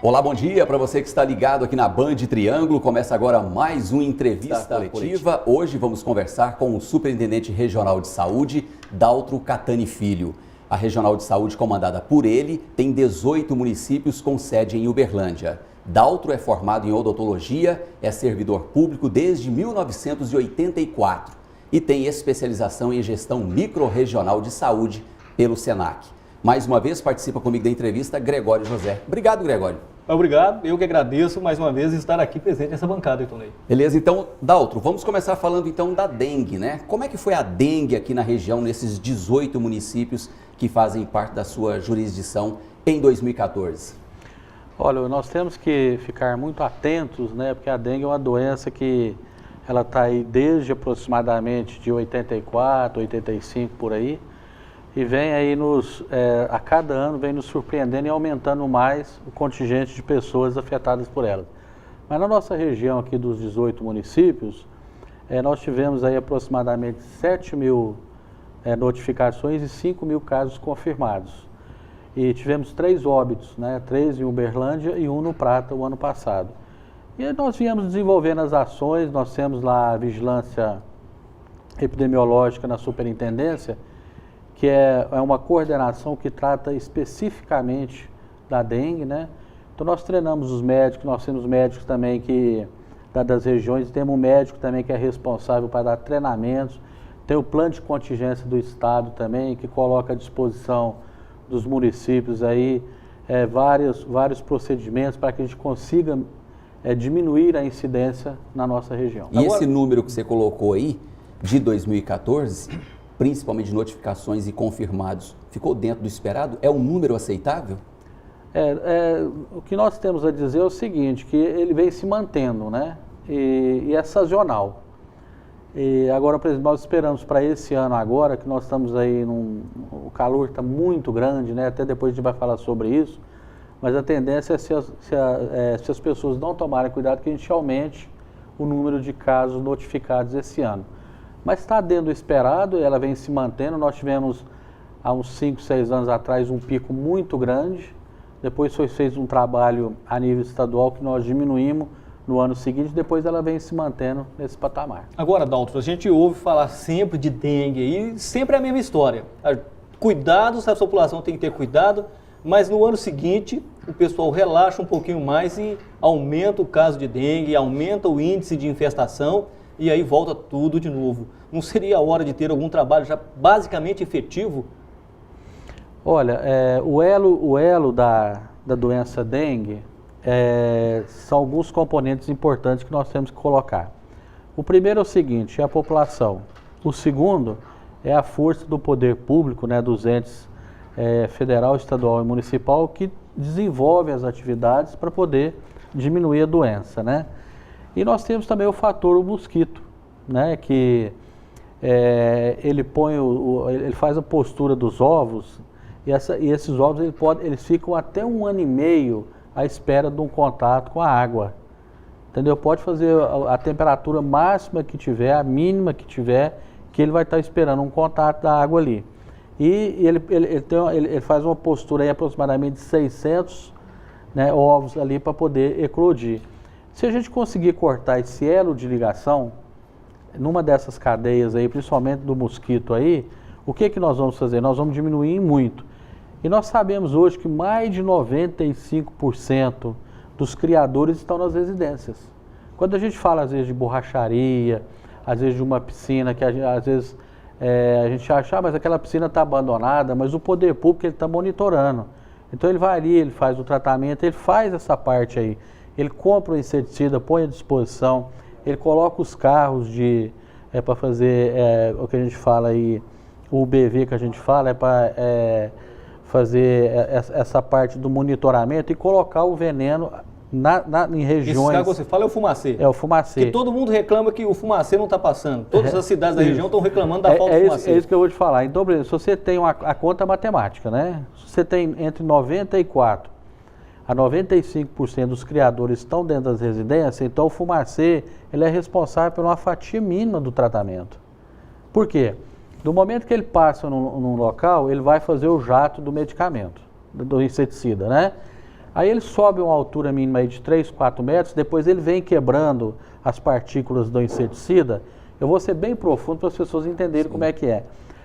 Olá, bom dia para você que está ligado aqui na Band Triângulo. Começa agora mais uma entrevista coletiva. Hoje vamos conversar com o Superintendente Regional de Saúde, Daltro Catani Filho. A Regional de Saúde, comandada por ele, tem 18 municípios com sede em Uberlândia. Daltro é formado em odontologia, é servidor público desde 1984 e tem especialização em gestão microrregional de saúde pelo SENAC. Mais uma vez participa comigo da entrevista Gregório José. Obrigado, Gregório. Obrigado, eu que agradeço mais uma vez estar aqui presente nessa bancada, Itonei. Beleza, então, Daltro, vamos começar falando então da dengue, né? Como é que foi a dengue aqui na região, nesses 18 municípios que fazem parte da sua jurisdição em 2014? Olha, nós temos que ficar muito atentos, né? Porque a dengue é uma doença que ela está aí desde aproximadamente de 84, 85 por aí. E vem aí a cada ano vem nos surpreendendo e aumentando mais o contingente de pessoas afetadas por ela. Mas na nossa região aqui dos 18 municípios, nós tivemos aí aproximadamente 7 mil notificações e 5 mil casos confirmados. E tivemos 3 óbitos, né? 3 em Uberlândia e 1 no Prata o ano passado. E nós viemos desenvolvendo as ações, nós temos lá a vigilância epidemiológica na superintendência, que é uma coordenação que trata especificamente da dengue, né? Então nós treinamos os médicos, nós temos médicos também das regiões, temos um médico também que é responsável para dar treinamentos, tem o plano de contingência do estado também, que coloca à disposição dos municípios aí vários procedimentos para que a gente consiga diminuir a incidência na nossa região. E esse número que você colocou aí, de 2014... principalmente de notificações e confirmados, ficou dentro do esperado? É um número aceitável? O que nós temos a dizer é o seguinte, que ele vem se mantendo, né? E é sazonal. E agora, por exemplo, nós esperamos para esse ano agora, que nós estamos aí, o calor está muito grande, né? Até depois a gente vai falar sobre isso, mas a tendência é se as pessoas não tomarem cuidado, que a gente aumente o número de casos notificados esse ano. Mas está dentro do esperado, ela vem se mantendo. Nós tivemos, há uns 5, 6 anos atrás, um pico muito grande. Depois foi feito um trabalho a nível estadual que nós diminuímos no ano seguinte. Depois ela vem se mantendo nesse patamar. Agora, Daltro, a gente ouve falar sempre de dengue e sempre é a mesma história. Cuidados, a população tem que ter cuidado, mas no ano seguinte o pessoal relaxa um pouquinho mais e aumenta o caso de dengue, aumenta o índice de infestação. E aí volta tudo de novo. Não seria a hora de ter algum trabalho já basicamente efetivo? Olha, o elo da doença dengue são alguns componentes importantes que nós temos que colocar. O primeiro é o seguinte, é a população. O segundo é a força do poder público, né, dos entes federal, estadual e municipal, que desenvolvem as atividades para poder diminuir a doença, né? E nós temos também o fator mosquito, né, que ele faz a postura dos ovos e esses ovos eles ficam até 1 ano e meio à espera de um contato com a água, entendeu? Pode fazer a temperatura máxima que tiver, a mínima que tiver, que ele vai estar esperando um contato da água ali. E ele faz uma postura aí aproximadamente de 600, né, ovos ali para poder eclodir. Se a gente conseguir cortar esse elo de ligação, numa dessas cadeias aí, principalmente do mosquito aí, o que nós vamos fazer? Nós vamos diminuir muito. E nós sabemos hoje que mais de 95% dos criadores estão nas residências. Quando a gente fala às vezes de borracharia, às vezes de uma piscina, que às vezes a gente acha, mas aquela piscina está abandonada, mas o poder público ele está monitorando. Então ele vai ali, ele faz o tratamento, ele faz essa parte aí. Ele compra o inseticida, põe à disposição, ele coloca os carros para fazer o que a gente fala aí, o UBV que a gente fala, para fazer essa parte do monitoramento e colocar o veneno em regiões... Esse carro que você fala é o fumacê. É o fumacê. Que todo mundo reclama que o fumacê não está passando. Todas as cidades da região estão reclamando da falta de fumacê. É isso que eu vou te falar. Então, por exemplo, se você tem a conta matemática, né? Se você tem entre 94 a 95% dos criadores estão dentro das residências, então o fumacê ele é responsável por uma fatia mínima do tratamento. Por quê? Do momento que ele passa num local, ele vai fazer o jato do medicamento, do inseticida, né? Aí ele sobe uma altura mínima aí de 3, 4 metros, depois ele vem quebrando as partículas do inseticida. Eu vou ser bem profundo para as pessoas entenderem como é que é.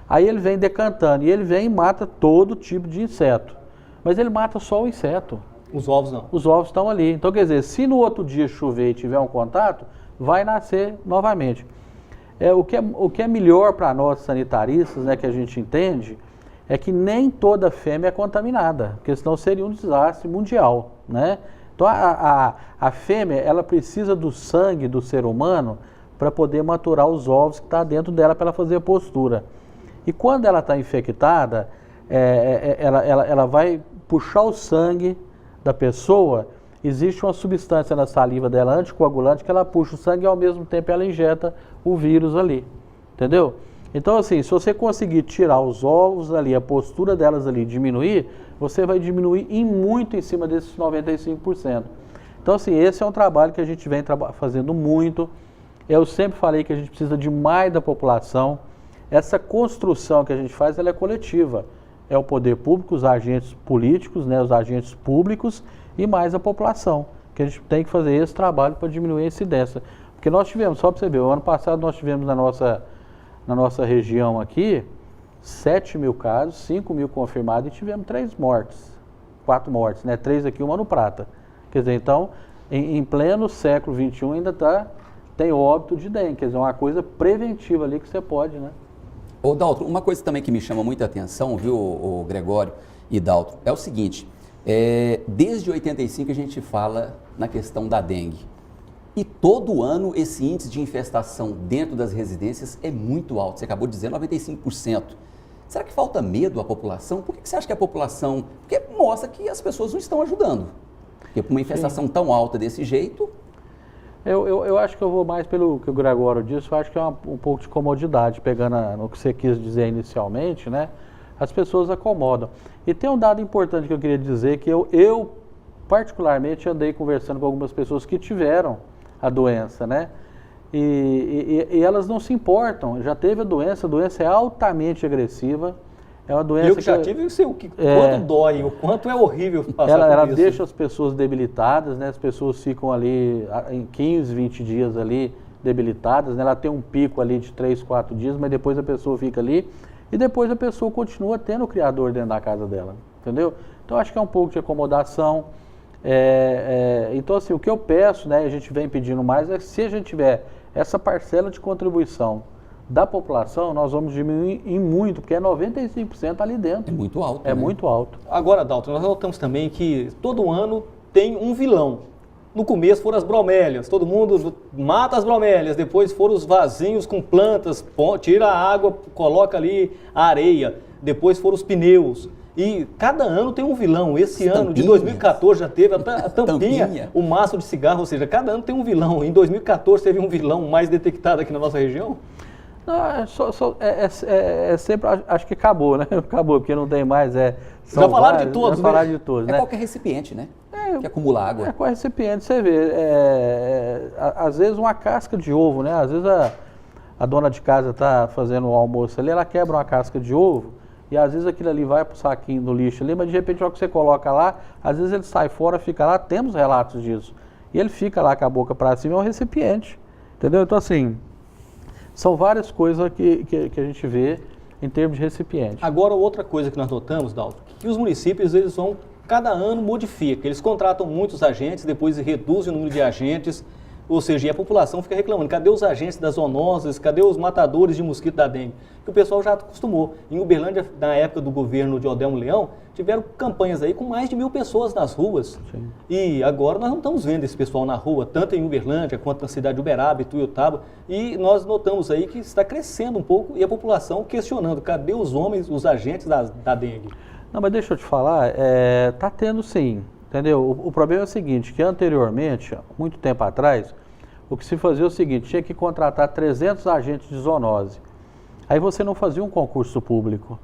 Aí ele vem decantando e ele vem e mata todo tipo de inseto. Mas ele mata só o inseto. Os ovos não. Os ovos estão ali. Então, quer dizer, se no outro dia chover e tiver um contato, vai nascer novamente. O que é melhor para nós sanitaristas, né, que a gente entende, é que nem toda fêmea é contaminada, porque senão seria um desastre mundial, né? Então, a fêmea, ela precisa do sangue do ser humano para poder maturar os ovos que está dentro dela para ela fazer a postura. E quando ela está infectada, ela vai puxar o sangue da pessoa. Existe uma substância na saliva dela, anticoagulante, que ela puxa o sangue e ao mesmo tempo ela injeta o vírus ali, entendeu? Então assim, se você conseguir tirar os ovos ali, a postura delas ali diminuir, você vai diminuir muito em cima desses 95%. Então assim, esse é um trabalho que a gente vem fazendo muito. Eu sempre falei que a gente precisa de mais da população. Essa construção que a gente faz, ela é coletiva. É o poder público, os agentes políticos, né, os agentes públicos e mais a população, que a gente tem que fazer esse trabalho para diminuir a incidência. Porque nós tivemos, só para você ver, o ano passado nós tivemos na nossa região aqui, 7 mil casos, 5 mil confirmados e tivemos 3 mortes, 4 mortes, né? 3 aqui, uma no Prata. Quer dizer, então, em pleno século XXI ainda tem óbito de dengue, quer dizer, uma coisa preventiva ali que você pode, né? Ô Daltro, uma coisa também que me chama muita atenção, viu, o Gregório e Daltro, é o seguinte, desde 85 a gente fala na questão da dengue. E todo ano esse índice de infestação dentro das residências é muito alto. Você acabou de dizer 95%. Será que falta medo à população? Por que você acha que a população... Porque mostra que as pessoas não estão ajudando. Porque uma infestação tão alta desse jeito... Eu acho que eu vou mais pelo que o Gregório disse, eu acho que é um pouco de comodidade, pegando no que você quis dizer inicialmente, né? As pessoas acomodam. E tem um dado importante que eu queria dizer, que eu particularmente andei conversando com algumas pessoas que tiveram a doença, né? E elas não se importam, já teve a doença é altamente agressiva, é uma doença eu que já tive, eu sei quanto dói, o quanto é horrível passar por ela isso. Deixa as pessoas debilitadas, né? As pessoas ficam ali em 15, 20 dias ali debilitadas, né? Ela tem um pico ali de 3, 4 dias, mas depois a pessoa fica ali e depois a pessoa continua tendo o criador dentro da casa dela, entendeu? Então acho que é um pouco de acomodação. Então assim, o que eu peço, né, a gente vem pedindo mais, é que se a gente tiver essa parcela de contribuição da população, nós vamos diminuir em muito, porque é 95% ali dentro. É muito alto, É muito alto. Agora, Dalton, nós notamos também que todo ano tem um vilão. No começo foram as bromélias, todo mundo mata as bromélias, depois foram os vasinhos com plantas, tira a água, coloca ali a areia, depois foram os pneus. E cada ano tem um vilão. Esse ano de 2014 já teve a tampinha, o maço de cigarro, ou seja, cada ano tem um vilão. Em 2014 teve um vilão mais detectado aqui na nossa região? Não, sempre, acho que acabou, né? Acabou, porque não tem mais. Já falaram de todos, né? Falaram de todos, né? Qualquer recipiente, né? Que acumula água. Qualquer recipiente, você vê. Às vezes uma casca de ovo, né? Às vezes a dona de casa está fazendo o almoço ali, ela quebra uma casca de ovo e às vezes aquilo ali vai para o saquinho do lixo ali, mas de repente, na hora que você coloca lá, às vezes ele sai fora, fica lá, temos relatos disso. E ele fica lá com a boca para cima, é um recipiente, entendeu? Então assim, são várias coisas que a gente vê em termos de recipiente. Agora, outra coisa que nós notamos, Dalton, que os municípios, eles vão, cada ano modifica, eles contratam muitos agentes, depois reduzem o número de agentes, ou seja, e a população fica reclamando, cadê os agentes das zoonoses, cadê os matadores de mosquito da dengue? Que o pessoal já acostumou. Em Uberlândia, na época do governo de Odelmo Leão, tiveram campanhas aí com mais de 1.000 pessoas nas ruas. Sim. E agora nós não estamos vendo esse pessoal na rua, tanto em Uberlândia quanto na cidade de Uberaba e Tuiutaba. E nós notamos aí que está crescendo um pouco e a população questionando, cadê os homens, os agentes da dengue? Não, mas deixa eu te falar, tá tendo sim. Entendeu? O problema é o seguinte, que anteriormente, muito tempo atrás, o que se fazia é o seguinte, tinha que contratar 300 agentes de zoonose. Aí você não fazia um concurso público.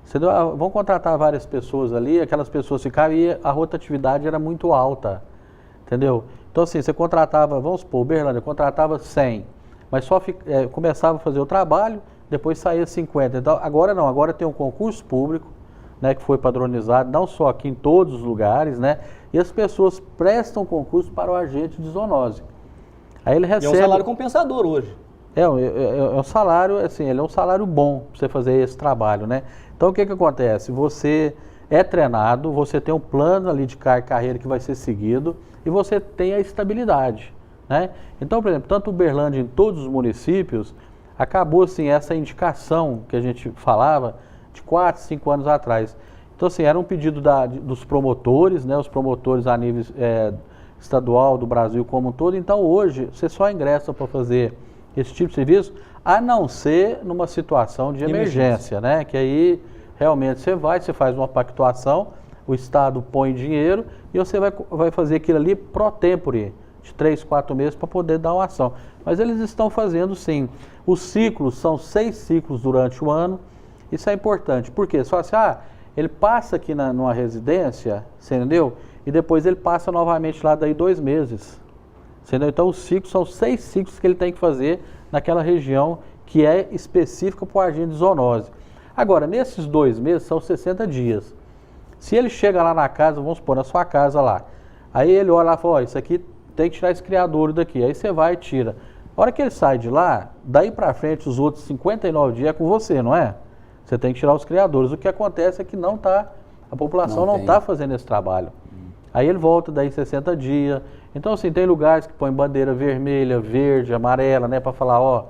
Você vão contratar várias pessoas ali, aquelas pessoas ficavam e a rotatividade era muito alta. Entendeu? Então assim, você contratava, vamos supor, Uberlândia contratava 100, mas só começava a fazer o trabalho, depois saía 50. Então agora não, agora tem um concurso público, né, que foi padronizado, não só aqui em todos os lugares, né, e as pessoas prestam concurso para o agente de zoonose. Aí ele recebe... E é um salário compensador hoje. É um salário, assim, ele é um salário bom para você fazer esse trabalho, né? Então, o que acontece? Você é treinado, você tem um plano ali de carreira que vai ser seguido e você tem a estabilidade, né? Então, por exemplo, tanto Uberlândia em todos os municípios, acabou, assim, essa indicação que a gente falava de 4, 5 anos atrás. Então, assim, era um pedido dos promotores, né? Os promotores a nível estadual do Brasil como um todo. Então, hoje, você só ingressa para fazer esse tipo de serviço, a não ser numa situação de emergência, né? Que aí realmente você faz uma pactuação, o Estado põe dinheiro e você vai fazer aquilo ali pro tempore, de 3, 4 meses para poder dar uma ação. Mas eles estão fazendo sim. Os ciclos são 6 ciclos durante o ano. Isso é importante. Por quê? Você fala assim, ele passa aqui numa residência, você entendeu? E depois ele passa novamente lá daí 2 meses. Entendeu? Então os ciclos são 6 ciclos que ele tem que fazer naquela região que é específica para o agente de zoonose. Agora, nesses 2 meses são 60 dias. Se ele chega lá na casa, vamos supor, na sua casa lá, aí ele olha lá e fala, isso aqui tem que tirar esse criadouro daqui. Aí você vai e tira. A hora que ele sai de lá, daí para frente os outros 59 dias é com você, não é? Você tem que tirar os criadores. O que acontece é que a população não está fazendo esse trabalho. Aí ele volta daí 60 dias. Então, assim, tem lugares que põem bandeira vermelha, verde, amarela, né? Para falar,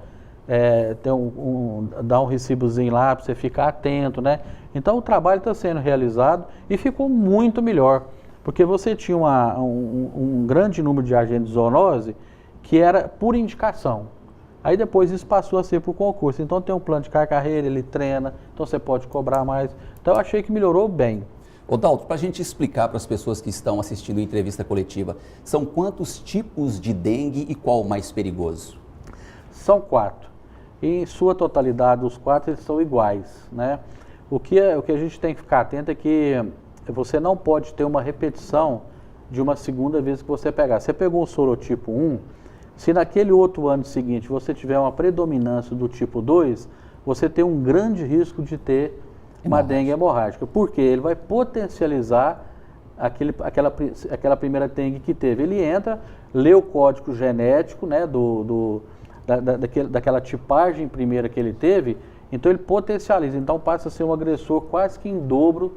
dá um recibozinho lá para você ficar atento, né? Então, o trabalho está sendo realizado e ficou muito melhor. Porque você tinha um grande número de agentes de zoonose que era por indicação. Aí depois isso passou a ser por concurso. Então, tem um plano de carreira, ele treina, então você pode cobrar mais. Então, eu achei que melhorou bem. Ô Daltro, para a gente explicar para as pessoas que estão assistindo a entrevista coletiva, são quantos tipos de dengue e qual o mais perigoso? São 4. E em sua totalidade, os 4 eles são iguais, né? O que a gente tem que ficar atento é que você não pode ter uma repetição de uma segunda vez que você pegar. Você pegou o sorotipo 1, se naquele outro ano seguinte você tiver uma predominância do tipo 2, você tem um grande risco de ter uma dengue hemorrágica. Por quê? Ele vai potencializar aquela primeira dengue que teve. Ele entra, lê o código genético, né, daquela tipagem primeira que ele teve, então ele potencializa. Então passa a ser um agressor quase que em dobro,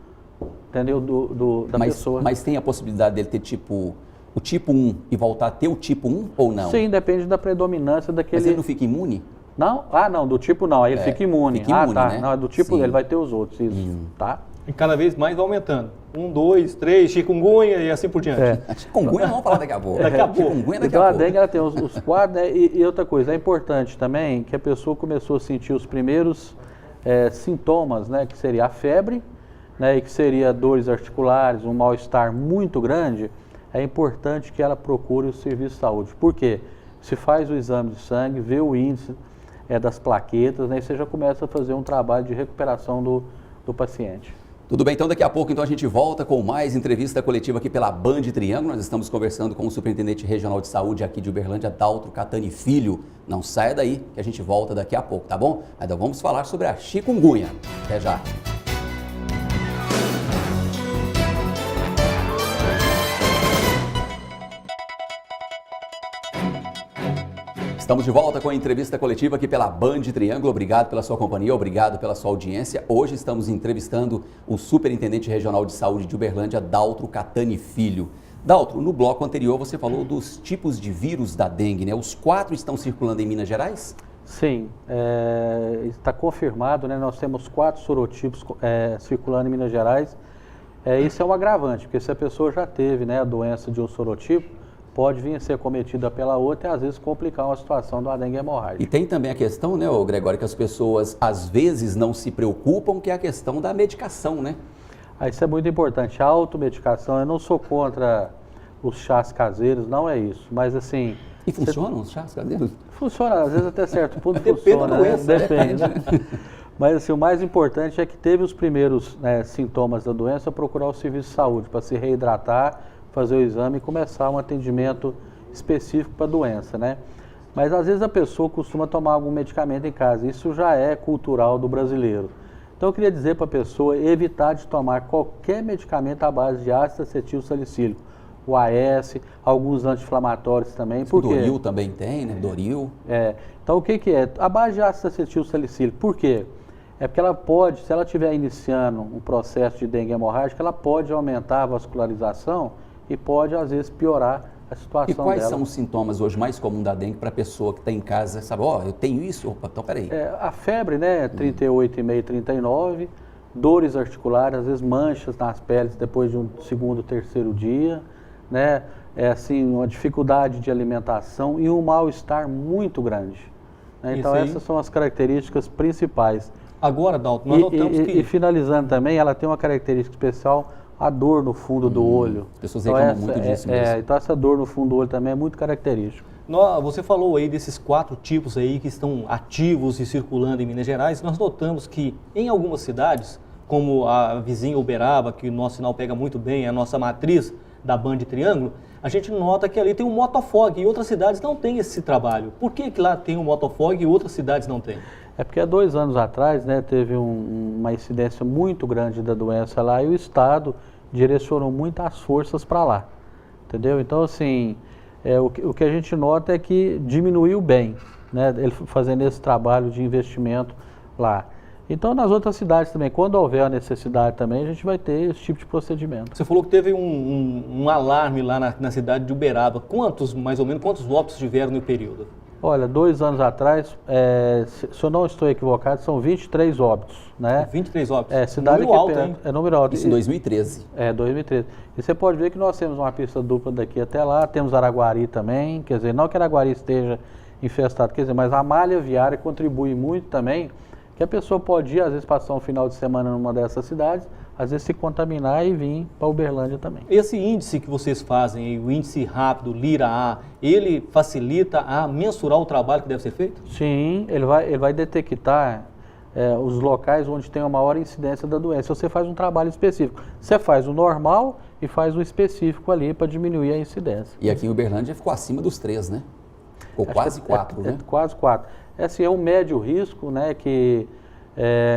entendeu, da pessoa. Mas tem a possibilidade dele ter o tipo 1 e voltar a ter o tipo 1 ou não? Sim, depende da predominância daquele... Mas ele não fica imune? Não? Não, do tipo não, aí ele fica imune. Fica imune, tá. Né? Não, do tipo ele vai ter os outros, isso, tá? E cada vez mais vai aumentando. 1, 2, 3, chikungunya e assim por diante. Chikungunya vamos falar daqui a pouco. Então a dengue ela tem os 4, né? E outra coisa, é importante também que a pessoa começou a sentir os primeiros sintomas, né? Que seria a febre, né? E que seria dores articulares, um mal-estar muito grande. É importante que ela procure o serviço de saúde. Por quê? Se faz o exame de sangue, vê o índice das plaquetas, né, e você já começa a fazer um trabalho de recuperação do paciente. Tudo bem, então daqui a pouco a gente volta com mais entrevista coletiva aqui pela Band Triângulo. Nós estamos conversando com o Superintendente Regional de Saúde aqui de Uberlândia, Daltro Catani Filho. Não saia daí que a gente volta daqui a pouco, tá bom? Então vamos falar sobre a chikungunya. Até já! Estamos de volta com a entrevista coletiva aqui pela Band Triângulo. Obrigado pela sua companhia, obrigado pela sua audiência. Hoje estamos entrevistando o Superintendente Regional de Saúde de Uberlândia, Daltro Catani Filho. Daltro, no bloco anterior você falou dos tipos de vírus da dengue, né? Os 4 estão circulando em Minas Gerais? Sim, está confirmado, né? Nós temos 4 sorotipos circulando em Minas Gerais. Isso é um agravante, porque se a pessoa já teve, né, a doença de um sorotipo, pode vir a ser cometida pela outra e às vezes complicar uma situação de uma dengue hemorrágica. E tem também a questão, né, Gregório, que as pessoas às vezes não se preocupam, que é a questão da medicação, né? Isso é muito importante. A automedicação, eu não sou contra os chás caseiros, não é isso, mas assim... E funcionam os chás caseiros? Funciona, às vezes até certo ponto funciona, depende. Mas assim, o mais importante é que teve os primeiros sintomas da doença, procurar o serviço de saúde para se reidratar, fazer o exame e começar um atendimento específico para a doença, né? Mas às vezes a pessoa costuma tomar algum medicamento em casa, isso já é cultural do brasileiro. Então eu queria dizer para a pessoa evitar de tomar qualquer medicamento à base de ácido acetil salicílico, o AS, alguns anti-inflamatórios também. O Doril também tem, né? Doril. Então o que é? A base de ácido acetil salicílico, por quê? É porque ela pode, se ela estiver iniciando um processo de dengue hemorrágica, ela pode aumentar a vascularização e pode, às vezes, piorar a situação dela. E quais são os sintomas hoje mais comuns da dengue para a pessoa que está em casa, sabe, eu tenho isso? Opa, então peraí. A febre, né, 38,5, 39, dores articulares, às vezes manchas nas peles depois de um segundo, terceiro dia, né, assim, uma dificuldade de alimentação e um mal-estar muito grande. Né? Então essas são as características principais. Agora, Dalton, nós notamos que... E finalizando também, ela tem uma característica especial, a dor no fundo do olho. As pessoas reclamam muito disso mesmo. Então essa dor no fundo do olho também é muito característica. Você falou aí desses 4 tipos aí que estão ativos e circulando em Minas Gerais. Nós notamos que em algumas cidades, como a vizinha Uberaba, que o nosso sinal pega muito bem, é a nossa matriz da Band Triângulo, a gente nota que ali tem um motofog e outras cidades não têm esse trabalho. Por que lá tem um motofog e outras cidades não têm? É porque há 2 anos atrás, né, teve uma incidência muito grande da doença lá e o Estado direcionou muitas forças para lá, entendeu? Então, assim, o que a gente nota é que diminuiu bem, né, ele fazendo esse trabalho de investimento lá. Então, nas outras cidades também, quando houver a necessidade também, a gente vai ter esse tipo de procedimento. Você falou que teve um alarme lá na cidade de Uberaba. Mais ou menos, quantos óbitos tiveram no período? Olha, 2 anos atrás, se eu não estou equivocado, são 23 óbitos, né? 23 óbitos? Cidade número alto, hein? É número alto. Isso em 2013. 2013. E você pode ver que nós temos uma pista dupla daqui até lá, temos Araguari também, quer dizer, não que Araguari esteja infestado, quer dizer, mas a malha viária contribui muito também, que a pessoa pode ir, às vezes, passar um final de semana numa dessas cidades, às vezes se contaminar e vir para Uberlândia também. Esse índice que vocês fazem, o índice rápido, LIRA-A, ele facilita a mensurar o trabalho que deve ser feito? Sim, ele vai detectar os locais onde tem a maior incidência da doença. Você faz um trabalho específico. Você faz o normal e faz o específico ali para diminuir a incidência. E aqui em Uberlândia ficou acima dos 3, né? Ficou quase 4, né? Quase 4. Esse é um médio risco, né, que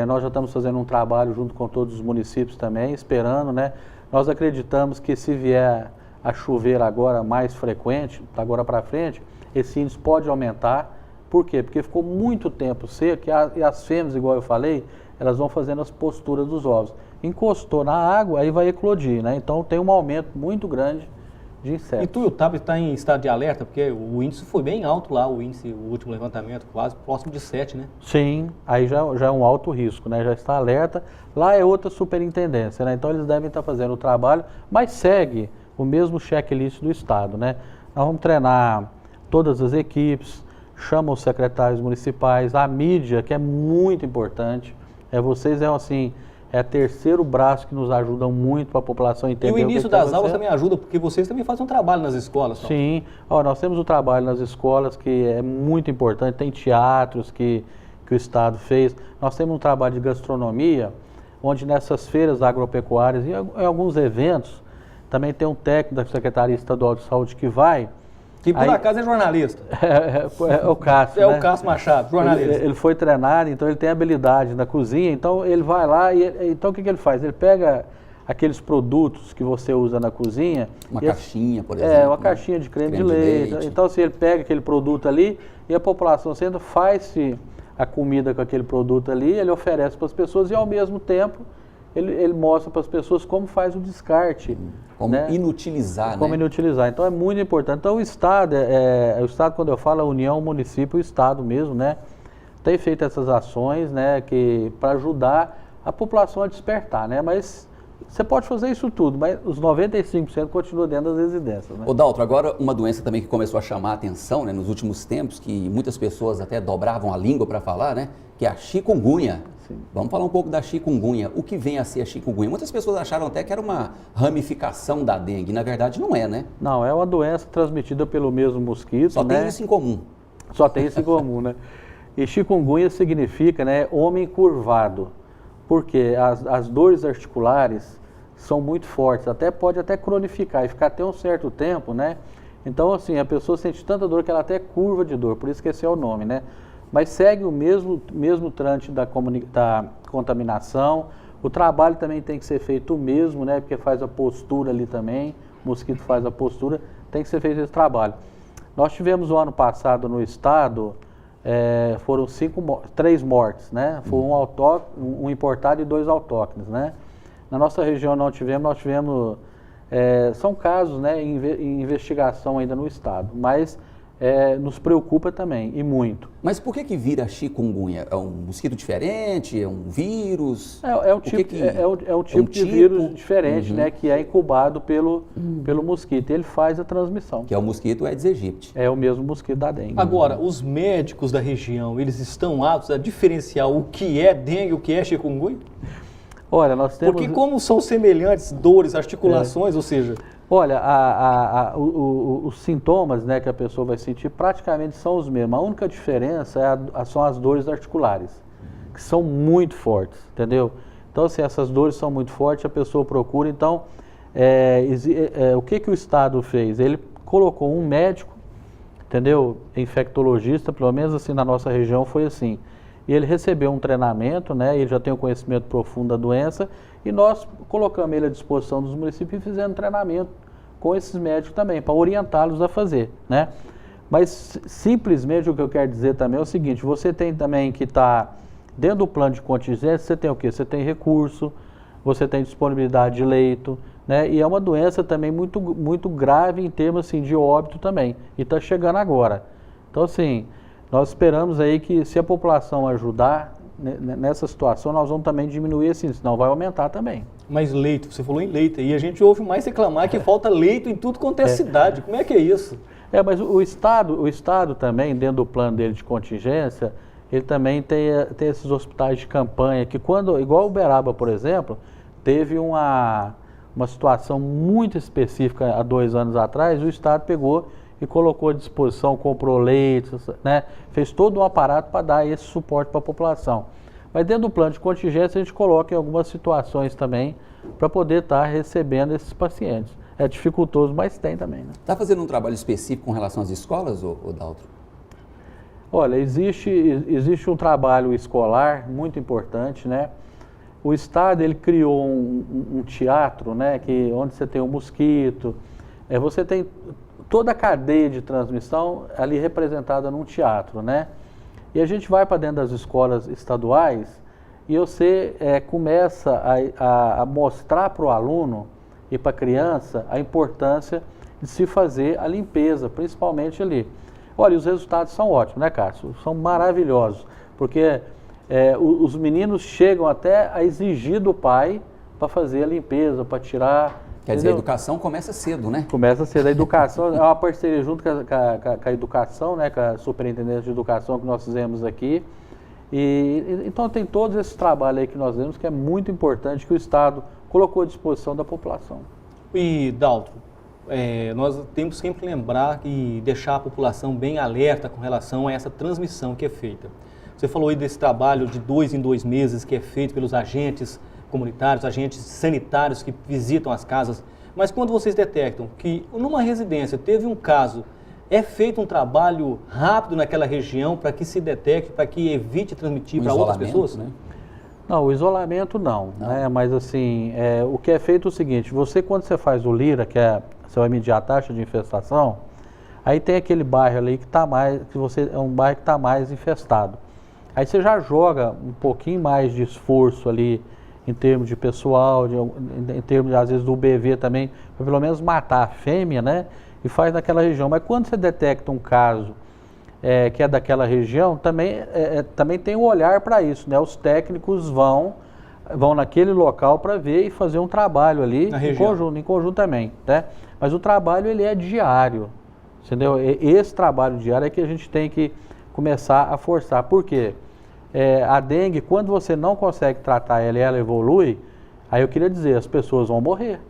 nós já estamos fazendo um trabalho junto com todos os municípios também, esperando, né? Nós acreditamos que se vier a chover agora mais frequente, agora para frente, esse índice pode aumentar. Por quê? Porque ficou muito tempo seco e as fêmeas, igual eu falei, elas vão fazendo as posturas dos ovos. Encostou na água, aí vai eclodir, né? Então tem um aumento muito grande de insetos. E Tuiutaba está em estado de alerta, porque o índice foi bem alto lá, o último levantamento, quase próximo de 7, né? Sim, aí já é um alto risco, né? Já está alerta. Lá é outra superintendência, né? Então eles devem estar fazendo o trabalho, mas segue o mesmo checklist do Estado, né? Nós vamos treinar todas as equipes, chama os secretários municipais, a mídia, que é muito importante. Vocês assim, é o terceiro braço que nos ajudam muito para a população entender. E o início das aulas também ajuda, porque vocês também fazem um trabalho nas escolas. Não? Sim, nós temos o trabalho nas escolas que é muito importante, tem teatros que o Estado fez. Nós temos um trabalho de gastronomia, onde nessas feiras agropecuárias e em alguns eventos, também tem um técnico da Secretaria Estadual de Saúde que vai. Que por acaso é jornalista. É o Cássio, né? O Cássio Machado, jornalista. Ele foi treinado, então ele tem habilidade na cozinha, então ele vai lá e então o que ele faz? Ele pega aqueles produtos que você usa na cozinha. Uma caixinha, por exemplo. Uma caixinha de creme de leite. Então, assim, ele pega aquele produto ali e a população sendo faz-se a comida com aquele produto ali, ele oferece para as pessoas e ao mesmo tempo ele mostra para as pessoas como faz o descarte. Como inutilizar, Como inutilizar. Então é muito importante. Então o Estado, o Estado, quando eu falo a União, o município, o Estado mesmo, né, tem feito essas ações, né, para ajudar a população a despertar, né, mas você pode fazer isso tudo, mas os 95% continuam dentro das residências, né. Ô Daltro, agora uma doença também que começou a chamar a atenção, né, nos últimos tempos, que muitas pessoas até dobravam a língua para falar, né, que é a chikungunya. Sim. Vamos falar um pouco da chikungunya. O que vem a ser a chikungunya? Muitas pessoas acharam até que era uma ramificação da dengue. Na verdade, não é, né? Não, é uma doença transmitida pelo mesmo mosquito. Só tem isso em comum. Só tem isso em comum, né? E chikungunya significa, né, homem curvado. Porque as dores articulares são muito fortes. Pode até cronificar e ficar até um certo tempo, né? Então, assim, a pessoa sente tanta dor que ela até curva de dor. Por isso que esse é o nome, né? mas segue o mesmo trânsito da contaminação. O trabalho também tem que ser feito o mesmo, né? Porque faz a postura ali também, o mosquito faz a postura, tem que ser feito esse trabalho. Nós tivemos o ano passado no estado, foram 3 mortes, né? Foi um importado e 2 autóctones, né? Na nossa região nós tivemos, são casos, né, em investigação ainda no estado, mas nos preocupa também, e muito. Mas por que vira chikungunya? É um mosquito diferente? É um vírus? É um tipo de vírus diferente, né, que é incubado pelo mosquito. Ele faz a transmissão. Que é o mosquito Aedes aegypti. É o mesmo mosquito da dengue. Agora, os médicos da região, eles estão aptos a diferenciar o que é dengue e o que é chikungunya? Olha, nós temos... Porque como são semelhantes dores, articulações, ou seja... Olha, os sintomas, né, que a pessoa vai sentir praticamente são os mesmos. A única diferença são as dores articulares, que são muito fortes, entendeu? Então, assim, essas dores são muito fortes, a pessoa procura. Então, o que o Estado fez? Ele colocou um médico, entendeu? Infectologista, pelo menos assim na nossa região foi assim. E ele recebeu um treinamento, né? Ele já tem um conhecimento profundo da doença e nós colocamos ele à disposição dos municípios e fizemos treinamento com esses médicos também, para orientá-los a fazer, né? Mas simplesmente o que eu quero dizer também é o seguinte, você tem também que estar dentro do plano de contingência, você tem o quê? Você tem recurso, você tem disponibilidade de leito, né? E é uma doença também muito, muito grave em termos assim, de óbito também, e está chegando agora. Então assim... Nós esperamos aí que se a população ajudar nessa situação, nós vamos também diminuir assim, senão vai aumentar também. Mas leito, você falou em leito, e a gente ouve mais reclamar que falta leito em tudo quanto é cidade. Como é que é isso? Mas o Estado também, dentro do plano dele de contingência, ele também tem esses hospitais de campanha, que igual o Uberaba, por exemplo, teve uma situação muito específica há 2 anos atrás, o Estado pegou e colocou à disposição, comprou leitos, né? Fez todo um aparato para dar esse suporte para a população. Mas dentro do plano de contingência a gente coloca em algumas situações também para poder estar recebendo esses pacientes. É dificultoso, mas tem também, né? Está fazendo um trabalho específico com relação às escolas, Daltro? Olha, existe um trabalho escolar muito importante, né? O Estado ele criou um teatro, né? Onde você tem o mosquito, você tem toda a cadeia de transmissão ali representada num teatro, né? E a gente vai para dentro das escolas estaduais e você começa a mostrar para o aluno e para a criança a importância de se fazer a limpeza, principalmente ali. Olha, os resultados são ótimos, né, Cássio? São maravilhosos, porque os meninos chegam até a exigir do pai para fazer a limpeza, para tirar... Quer dizer, a educação começa cedo, né? Começa cedo. A educação é uma parceria junto com a educação, né? Com a Superintendência de Educação que nós fizemos aqui. Então tem todos esses trabalhos aí que nós vemos que é muito importante que o Estado colocou à disposição da população. E, Daltro, nós temos sempre que lembrar e deixar a população bem alerta com relação a essa transmissão que é feita. Você falou aí desse trabalho de 2 em 2 meses que é feito pelos agentes comunitários, agentes sanitários que visitam as casas, mas quando vocês detectam que numa residência teve um caso, é feito um trabalho rápido naquela região para que se detecte, para que evite transmitir para outras pessoas? Né? Não, o isolamento não. Né? Mas assim, o que é feito é o seguinte, quando você faz o LIRA, você vai medir a taxa de infestação, aí tem aquele bairro ali que é um bairro que está mais infestado. Aí você já joga um pouquinho mais de esforço ali, em termos de pessoal, em termos, às vezes, do BV também, para pelo menos matar a fêmea, né? E faz naquela região. Mas quando você detecta um caso que é daquela região, também tem um olhar para isso, né? Os técnicos vão naquele local para ver e fazer um trabalho ali em conjunto também, né? Mas o trabalho, ele é diário, entendeu? Esse trabalho diário é que a gente tem que começar a forçar. Por quê? A dengue, quando você não consegue tratar ela e ela evolui, aí eu queria dizer, as pessoas vão morrer,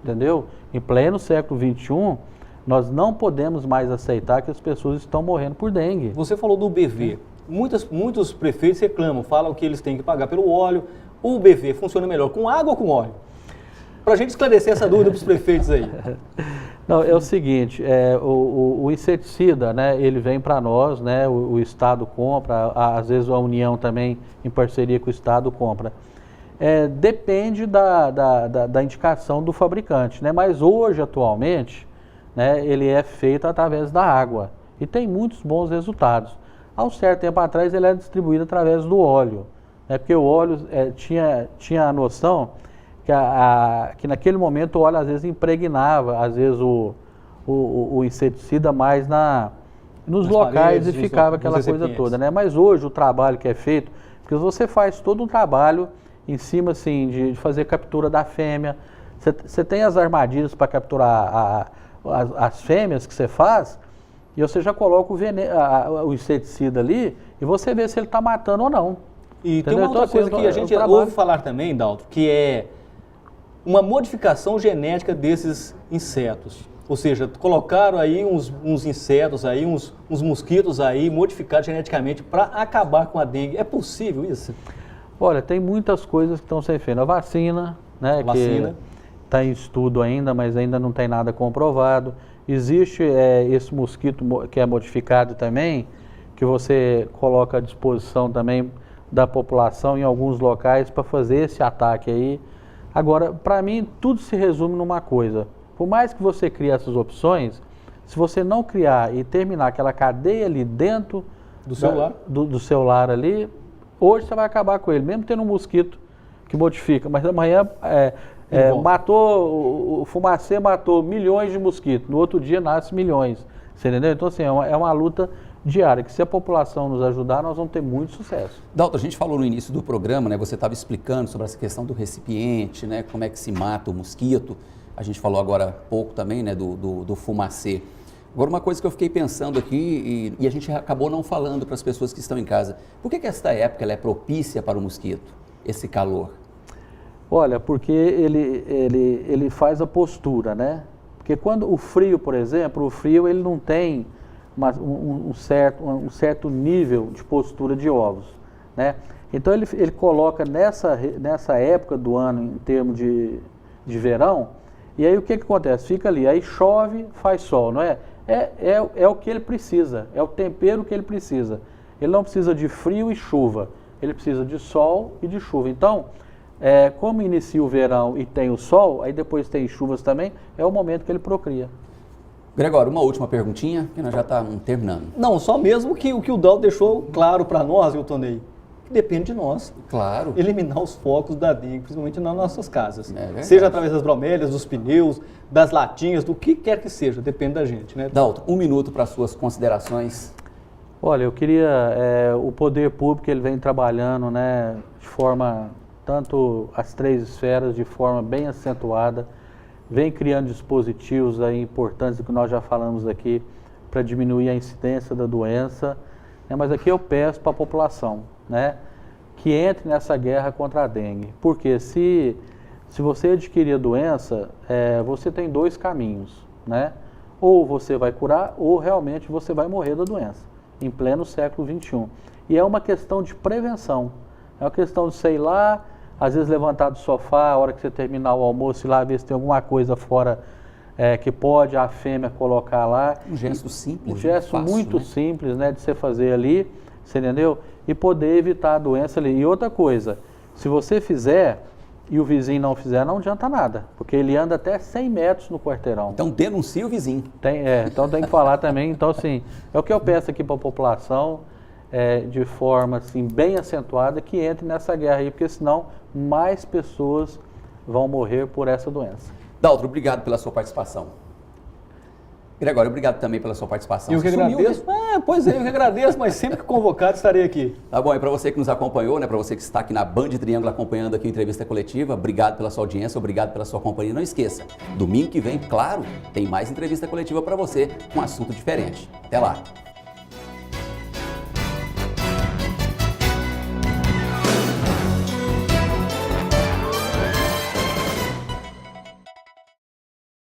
entendeu? Em pleno século XXI, nós não podemos mais aceitar que as pessoas estão morrendo por dengue. Você falou do BV. Muitos prefeitos reclamam, falam que eles têm que pagar pelo óleo. O BV funciona melhor com água ou com óleo? Para a gente esclarecer essa dúvida para os prefeitos aí. Não, é o seguinte, o inseticida, né, ele vem para nós, né, o Estado compra, às vezes a União também, em parceria com o Estado, compra. Depende da indicação do fabricante, né, mas hoje, atualmente, né, ele é feito através da água e tem muitos bons resultados. Há um certo tempo atrás ele era distribuído através do óleo, né, porque o óleo tinha a noção que naquele momento o óleo às vezes impregnava, às vezes o inseticida mais nos locais paredes, e ficava aquela coisa toda, né? Mas hoje o trabalho que é feito, porque você faz todo um trabalho em cima assim de fazer captura da fêmea, você tem as armadilhas para capturar as fêmeas que você faz, e você já coloca o inseticida ali e você vê se ele está matando ou não. E tem uma outra coisa que a gente ouve falar também, Dalton, que é uma modificação genética desses insetos. Ou seja, colocaram aí uns insetos, aí, uns mosquitos aí, modificados geneticamente para acabar com a dengue. É possível isso? Olha, tem muitas coisas que estão sendo feitas. A vacina, né? Que está em estudo ainda, mas ainda não tem nada comprovado. Existe esse mosquito que é modificado também, que você coloca à disposição também da população em alguns locais para fazer esse ataque aí. Agora, para mim, tudo se resume numa coisa. Por mais que você crie essas opções, se você não criar e terminar aquela cadeia ali dentro do seu lar ali, hoje você vai acabar com ele, mesmo tendo um mosquito que modifica. Mas amanhã o fumacê matou milhões de mosquitos, no outro dia nasce milhões. Você entendeu? Então, assim, é uma luta diária, que se a população nos ajudar, nós vamos ter muito sucesso. Dalton, a gente falou no início do programa, né, você estava explicando sobre essa questão do recipiente, né, como é que se mata o mosquito. A gente falou agora há pouco também, né, do fumacê. Agora, uma coisa que eu fiquei pensando aqui, e a gente acabou não falando para as pessoas que estão em casa, por que esta época ela é propícia para o mosquito, esse calor? Olha, porque ele faz a postura, né? Porque quando o frio, por exemplo, o frio ele não tem um certo nível de postura de ovos, né? Então ele coloca nessa época do ano em termos de verão, e aí o que acontece? Fica ali, aí chove, faz sol, não é? É o que ele precisa, é o tempero que ele precisa. Ele não precisa de frio e chuva, ele precisa de sol e de chuva. Então, como inicia o verão e tem o sol, aí depois tem chuvas também, é o momento que ele procria. Gregório, uma última perguntinha, que nós já estamos terminando. Não, só mesmo que o Dalton deixou claro para nós, Wiltonei, que depende de nós. Claro. Eliminar os focos da dengue, principalmente nas nossas casas. Seja através das bromélias, dos pneus, das latinhas, do que quer que seja, depende da gente, né? Dalton, 1 minuto para suas considerações. Olha, eu queria, o poder público, ele vem trabalhando, né, de forma, tanto as 3 esferas, de forma bem acentuada, vem criando dispositivos aí importantes, que nós já falamos aqui, para diminuir a incidência da doença, né, mas aqui eu peço para a população, né, que entre nessa guerra contra a dengue, porque se você adquirir a doença, você tem 2 caminhos, né, ou você vai curar, ou realmente você vai morrer da doença, em pleno século XXI. E é uma questão de prevenção, é uma questão de, sei lá, às vezes levantar do sofá, a hora que você terminar o almoço, ir lá ver se tem alguma coisa fora que pode a fêmea colocar lá. Um gesto simples. Um gesto fácil, muito simples, né, de você fazer ali, você entendeu? E poder evitar a doença ali. E outra coisa, se você fizer e o vizinho não fizer, não adianta nada, porque ele anda até 100 metros no quarteirão. Então denuncia o vizinho. Então tem que falar também. Então, assim, é o que eu peço aqui para a população, de forma assim, bem acentuada, que entre nessa guerra aí, porque senão mais pessoas vão morrer por essa doença. Dalton, obrigado pela sua participação. Gregório, obrigado também pela sua participação. Eu que agradeço. Pois é, eu que agradeço, mas sempre que convocado estarei aqui. Tá bom, e para você que nos acompanhou, né, para você que está aqui na Band Triângulo acompanhando aqui a entrevista coletiva, obrigado pela sua audiência, obrigado pela sua companhia. Não esqueça, domingo que vem, claro, tem mais entrevista coletiva para você com um assunto diferente. Até lá.